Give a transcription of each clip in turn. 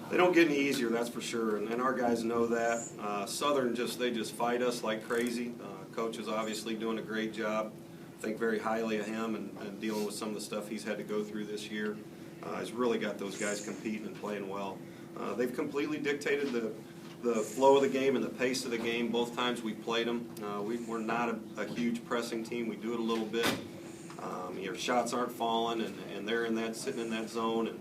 They don't get any easier, that's for sure, and our guys know that. Southern they just fight us like crazy. Coach is obviously doing a great job. I think very highly of him and dealing with some of the stuff he's had to go through this year. He's really got those guys competing and playing well. They've completely dictated the flow of the game and the pace of the game both times we played them. We're not a huge pressing team. We do it a little bit. Your shots aren't falling, and they're sitting in that zone, and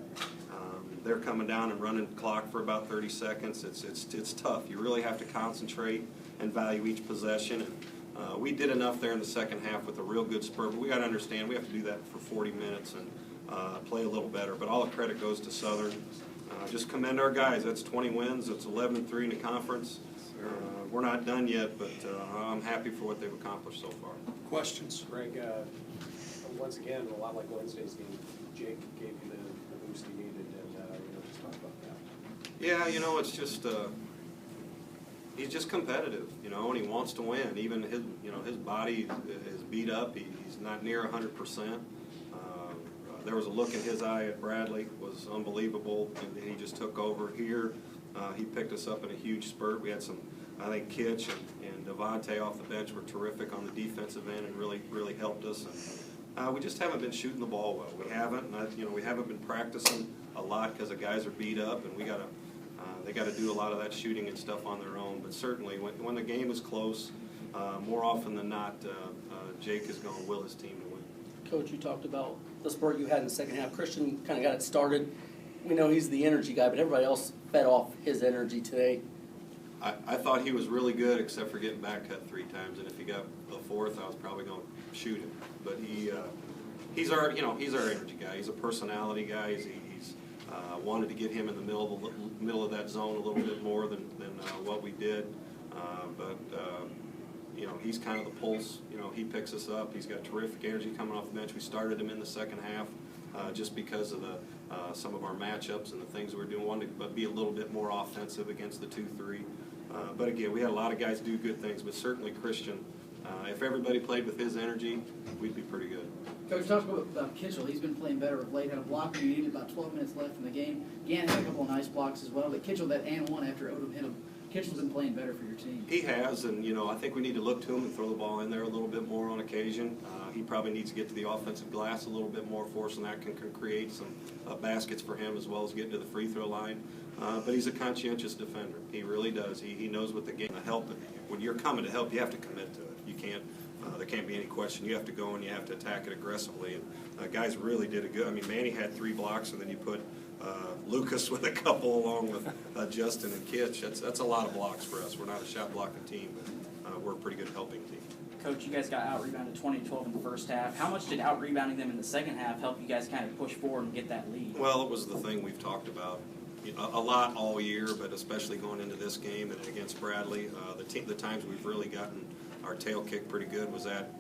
they're coming down and running the clock for about 30 seconds. It's tough. You really have to concentrate and value each possession. And we did enough there in the second half with a real good spurt, but we got to understand we have to do that for 40 minutes and play a little better. But all the credit goes to Southern. Just commend our guys. That's 20 wins. That's 11-3 in the conference. We're not done yet, but I'm happy for what they've accomplished so far. Questions? Greg, once again, a lot like Wednesday's game, Jake gave you the boost you needed, and just talk about that. Yeah, it's just he's just competitive, and he wants to win. Even his body is beat up. He's not near 100%. There was a look in his eye at Bradley, was unbelievable, and he just took over here. He picked us up in a huge spurt. We had some, I think, Kitch and Devontae off the bench were terrific on the defensive end and really helped us. And we just haven't been shooting the ball well. We haven't, and we haven't been practicing a lot because the guys are beat up, and they got to do a lot of that shooting and stuff on their own. But certainly, when the game is close, more often than not, Jake is going to will his team to win. Coach, you talked about the spurt you had in the second half. Christian kind of got it started. We know he's the energy guy, but everybody else fed off his energy today. I thought he was really good, except for getting back cut 3 times. And if he got the 4th, I was probably going to shoot him. But he's our energy guy. He's a personality guy. He's wanted to get him in the middle of that zone a little bit more than what we did. He's kind of the pulse. He picks us up. He's got terrific energy coming off the bench. We started him in the second half just because of some of our matchups and the things we were doing. Wanted to be a little bit more offensive against the 2-3. But again, we had a lot of guys do good things, but certainly Christian, if everybody played with his energy, we'd be pretty good. Coach, talk about Kitchell. He's been playing better of late. Had a block when you needed about 12 minutes left in the game. Gann had a couple of nice blocks as well, but Kitchell, that and one after Odom hit him. Kitchell's been playing better for your team. He has, and I think we need to look to him and throw the ball in there a little bit more on occasion. He probably needs to get to the offensive glass a little bit more for us, and that can create some baskets for him as well as getting to the free throw line. But he's a conscientious defender. He really does. He knows what the game to help. When you're coming to help, you have to commit to it. You can't. There can't be any question. You have to go and you have to attack it aggressively. And guys really did a good. I mean, Manny had 3 blocks, and then you put Lucas with a couple along with Justin and Kitch. That's a lot of blocks for us. We're not a shot blocking team, but we're a pretty good helping team. Coach, you guys got out-rebounded 20-12 in the first half. How much did out-rebounding them in the second half help you guys kind of push forward and get that lead? Well, it was the thing we've talked about a lot all year, but especially going into this game and against Bradley. The times we've really gotten our tail kicked pretty good was at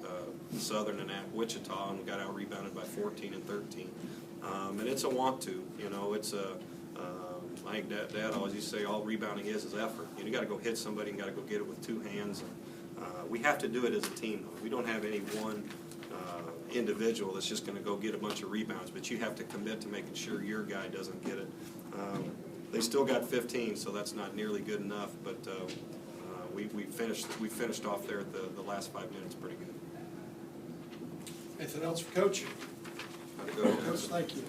Southern and at Wichita, and we got out-rebounded by 14 and 13. And it's a want to, I think Dad always used to say all rebounding is effort. You got to go hit somebody and got to go get it with 2 hands. We have to do it as a team, though. We don't have any one individual that's just going to go get a bunch of rebounds, but you have to commit to making sure your guy doesn't get it. They still got 15, so that's not nearly good enough, but we finished off there at the last 5 minutes pretty good. Anything else for Coach? How'd it go? Coach, thank you.